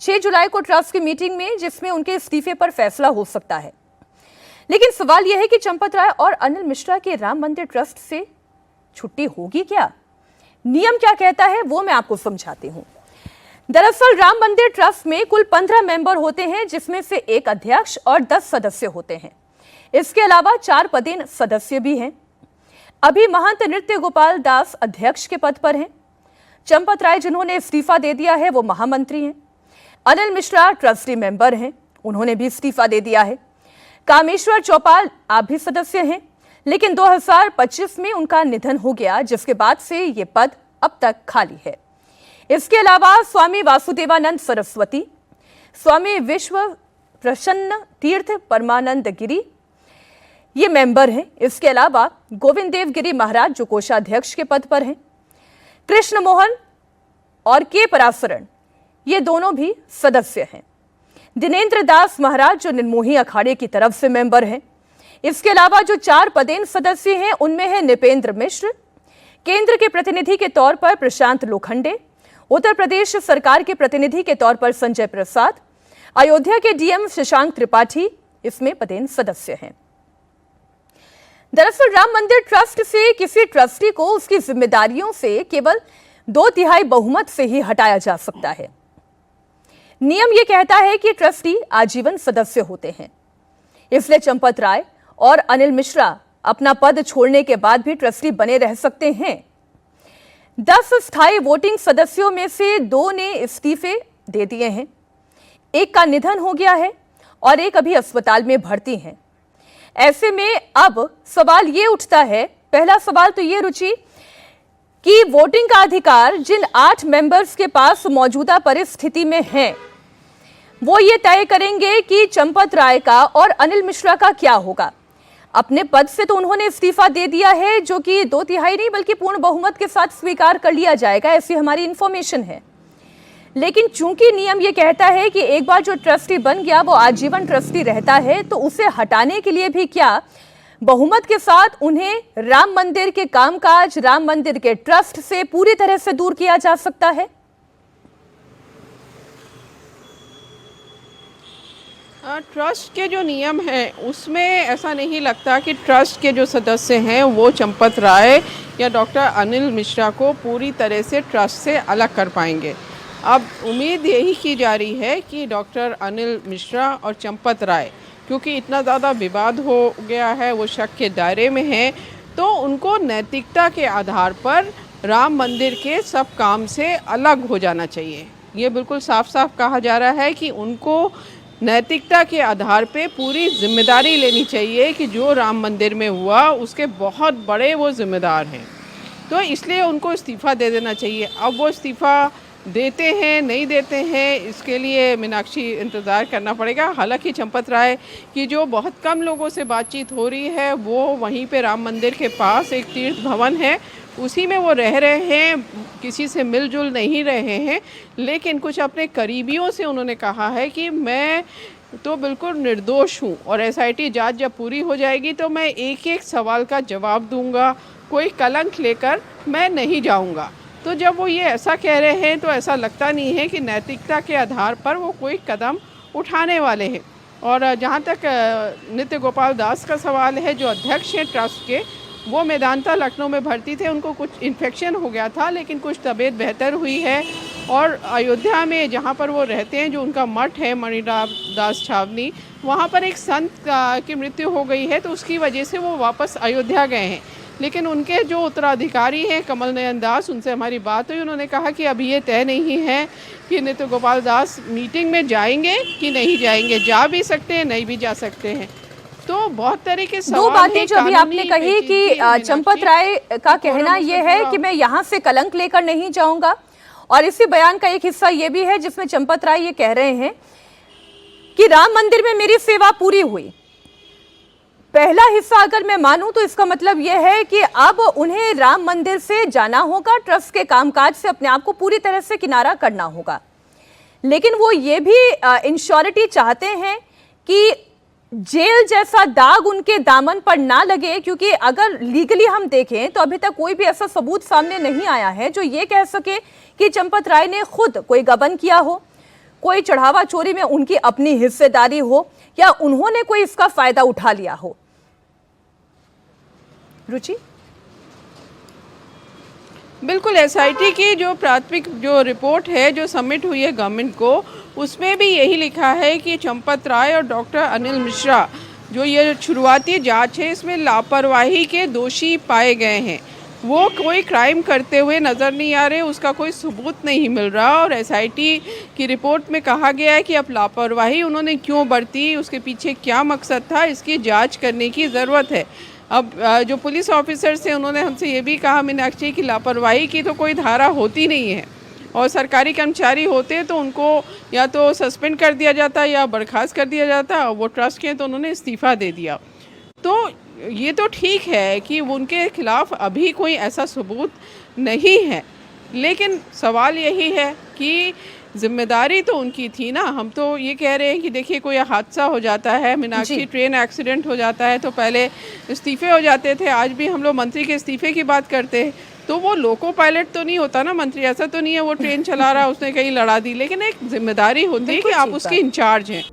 6 जुलाई को ट्रस्ट की मीटिंग में, जिसमें उनके इस्तीफे पर फैसला हो सकता है। लेकिन सवाल यह है कि चंपत राय और अनिल मिश्रा के राम मंदिर ट्रस्ट से छुट्टी होगी क्या? नियम क्या कहता है वो मैं आपको समझाती हूं। दरअसल राम मंदिर ट्रस्ट में कुल 15 मेंबर होते हैं, जिसमें से एक अध्यक्ष और 10 सदस्य होते हैं। इसके अलावा 4 पदेन सदस्य भी हैं। अभी महंत नृत्य गोपाल दास अध्यक्ष के पद पर हैं। चंपत राय जिन्होंने इस्तीफा दे दिया है वो महामंत्री हैं। अनिल मिश्रा ट्रस्टी मेंबर हैं, उन्होंने भी इस्तीफा दे दिया है। कामेश्वर चौपाल आप भी सदस्य हैं, लेकिन 2025 में उनका निधन हो गया, जिसके बाद से ये पद अब तक खाली है। इसके अलावा स्वामी वासुदेवानंद सरस्वती, स्वामी विश्व प्रसन्न तीर्थ परमानंद गिरी ये मेंबर हैं। इसके अलावा गोविंद देव गिरी महाराज जो कोषाध्यक्ष के पद पर हैं। कृष्ण मोहन और के पराशरण ये दोनों भी सदस्य हैं। दिनेंद्र दास महाराज जो निर्मोही अखाड़े की तरफ से मेंबर हैं। इसके अलावा जो 4 पदेन सदस्य हैं उनमें है नृपेंद्र मिश्र, केंद्र के प्रतिनिधि के तौर पर प्रशांत लोखंडे, उत्तर प्रदेश सरकार के प्रतिनिधि के तौर पर संजय प्रसाद, अयोध्या के डीएम शशांक त्रिपाठी इसमें पदेन सदस्य हैं। दरअसल राम मंदिर ट्रस्ट से किसी ट्रस्टी को उसकी जिम्मेदारियों से केवल 2/3 बहुमत से ही हटाया जा सकता है। नियम यह कहता है कि ट्रस्टी आजीवन सदस्य होते हैं, इसलिए चंपत राय और अनिल मिश्रा अपना पद छोड़ने के बाद भी ट्रस्टी बने रह सकते हैं। 10 स्थायी वोटिंग सदस्यों में से 2 ने इस्तीफे दे दिए हैं, एक का निधन हो गया है और एक अभी अस्पताल में भर्ती हैं। ऐसे में अब सवाल ये उठता है, पहला सवाल तो ये रुचि कि वोटिंग का अधिकार जिन 8 मेंबर्स के पास मौजूदा परिस्थिति में है वो ये तय करेंगे कि चंपत राय का और अनिल मिश्रा का क्या होगा। अपने पद से तो उन्होंने इस्तीफा दे दिया है, जो कि 2/3 नहीं बल्कि पूर्ण बहुमत के साथ स्वीकार कर लिया जाएगा, ऐसी हमारी इंफॉर्मेशन है। लेकिन चूंकि नियम ये कहता है कि एक बार जो ट्रस्टी बन गया वो आजीवन ट्रस्टी रहता है, तो उसे हटाने के लिए भी क्या बहुमत के साथ उन्हें राम मंदिर के कामकाज, राम मंदिर के ट्रस्ट से पूरी तरह से दूर किया जा सकता है? ट्रस्ट के जो नियम हैं उसमें ऐसा नहीं लगता कि ट्रस्ट के जो सदस्य हैं वो चंपत राय या डॉक्टर अनिल मिश्रा को पूरी तरह से ट्रस्ट से अलग कर पाएंगे। अब उम्मीद यही की जा रही है कि डॉक्टर अनिल मिश्रा और चंपत राय, क्योंकि इतना ज़्यादा विवाद हो गया है, वो शक के दायरे में हैं, तो उनको नैतिकता के आधार पर राम मंदिर के सब काम से अलग हो जाना चाहिए। ये बिल्कुल साफ साफ कहा जा रहा है कि उनको नैतिकता के आधार पे पूरी जिम्मेदारी लेनी चाहिए कि जो राम मंदिर में हुआ उसके बहुत बड़े वो जिम्मेदार हैं, तो इसलिए उनको इस्तीफ़ा दे देना चाहिए। अब वो इस्तीफ़ा देते हैं नहीं देते हैं इसके लिए मीनाक्षी इंतज़ार करना पड़ेगा। हालांकि चंपत राय की जो बहुत कम लोगों से बातचीत हो रही है वो वहीं पे राम मंदिर के पास एक तीर्थ भवन है, उसी में वो रह रहे हैं, किसी से मिलजुल नहीं रहे हैं। लेकिन कुछ अपने करीबियों से उन्होंने कहा है कि मैं तो बिल्कुल निर्दोष हूँ और एसआईटी जांच जब पूरी हो जाएगी तो मैं एक एक सवाल का जवाब दूंगा, कोई कलंक लेकर मैं नहीं जाऊंगा। तो जब वो ये ऐसा कह रहे हैं तो ऐसा लगता नहीं है कि नैतिकता के आधार पर वो कोई कदम उठाने वाले हैं। और जहाँ तक नृत्य गोपाल दास का सवाल है, जो अध्यक्ष हैं ट्रस्ट के, वो मेदांता लखनऊ में भर्ती थे, उनको कुछ इन्फेक्शन हो गया था लेकिन कुछ तबीयत बेहतर हुई है। और अयोध्या में जहाँ पर वो रहते हैं, जो उनका मठ है मणिराम दास छावनी, वहाँ पर एक संत की मृत्यु हो गई है, तो उसकी वजह से वो वापस अयोध्या गए हैं। लेकिन उनके जो उत्तराधिकारी हैं कमल नयन दास, उनसे हमारी बात हुई, उन्होंने कहा कि अभी ये तय नहीं है कि नृत्य गोपाल दास मीटिंग में जाएंगे कि नहीं जाएंगे, जा भी सकते हैं नहीं भी जा सकते हैं। तो बहुत तरह के सवाल 2 बातें जो अभी आपने कही कि चंपत राय का कहना यह है कि मैं यहाँ से कलंक लेकर नहीं जाऊंगा, और इसी बयान का एक हिस्सा ये भी है जिसमें चंपत राय ये कह रहे हैं कि राम मंदिर में मेरी सेवा पूरी हुई। पहला हिस्सा अगर मैं मानूं तो इसका मतलब यह है कि अब उन्हें राम मंदिर से जाना होगा, ट्रस्ट के कामकाज से अपने आप को पूरी तरह से किनारा करना होगा। लेकिन वो ये भी इंश्योरिटी चाहते हैं कि जेल जैसा दाग उनके दामन पर ना लगे, क्योंकि अगर लीगली हम देखें तो अभी तक कोई भी ऐसा सबूत सामने नहीं आया है जो ये कह सके कि चंपत राय ने खुद कोई गबन किया हो, कोई चढ़ावा चोरी में उनकी अपनी हिस्सेदारी हो या उन्होंने कोई इसका फायदा उठा लिया हो। रुचि, बिल्कुल, एसआईटी की जो प्राथमिक जो रिपोर्ट है जो सबमिट हुई है गवर्नमेंट को, उसमें भी यही लिखा है कि चंपत राय और डॉक्टर अनिल मिश्रा जो ये शुरुआती जांच है इसमें लापरवाही के दोषी पाए गए हैं। वो कोई क्राइम करते हुए नज़र नहीं आ रहे, उसका कोई सबूत नहीं मिल रहा। और एसआईटी की रिपोर्ट में कहा गया है कि अब लापरवाही उन्होंने क्यों बरती, उसके पीछे क्या मकसद था, इसकी जांच करने की ज़रूरत है। अब जो पुलिस ऑफिसर्स हैं उन्होंने हमसे ये भी कहा मीनाक्षी की लापरवाही की तो कोई धारा होती नहीं है, और सरकारी कर्मचारी होते तो उनको या तो सस्पेंड कर दिया जाता या बर्खास्त कर दिया जाता। वो ट्रस्ट के तो उन्होंने इस्तीफ़ा दे दिया। तो ये तो ठीक है कि उनके खिलाफ अभी कोई ऐसा सबूत नहीं है, लेकिन सवाल यही है कि जिम्मेदारी तो उनकी थी ना। हम तो ये कह रहे हैं कि देखिए कोई हादसा हो जाता है मीनाक्षी, ट्रेन एक्सीडेंट हो जाता है तो पहले इस्तीफे हो जाते थे, आज भी हम लोग मंत्री के इस्तीफे की बात करते हैं। तो वो लोको पायलट तो नहीं होता ना मंत्री, ऐसा तो नहीं है वो ट्रेन चला रहा उसने कहीं लड़ा दी, लेकिन एक जिम्मेदारी होती है कि आप उसके इंचार्ज हैं।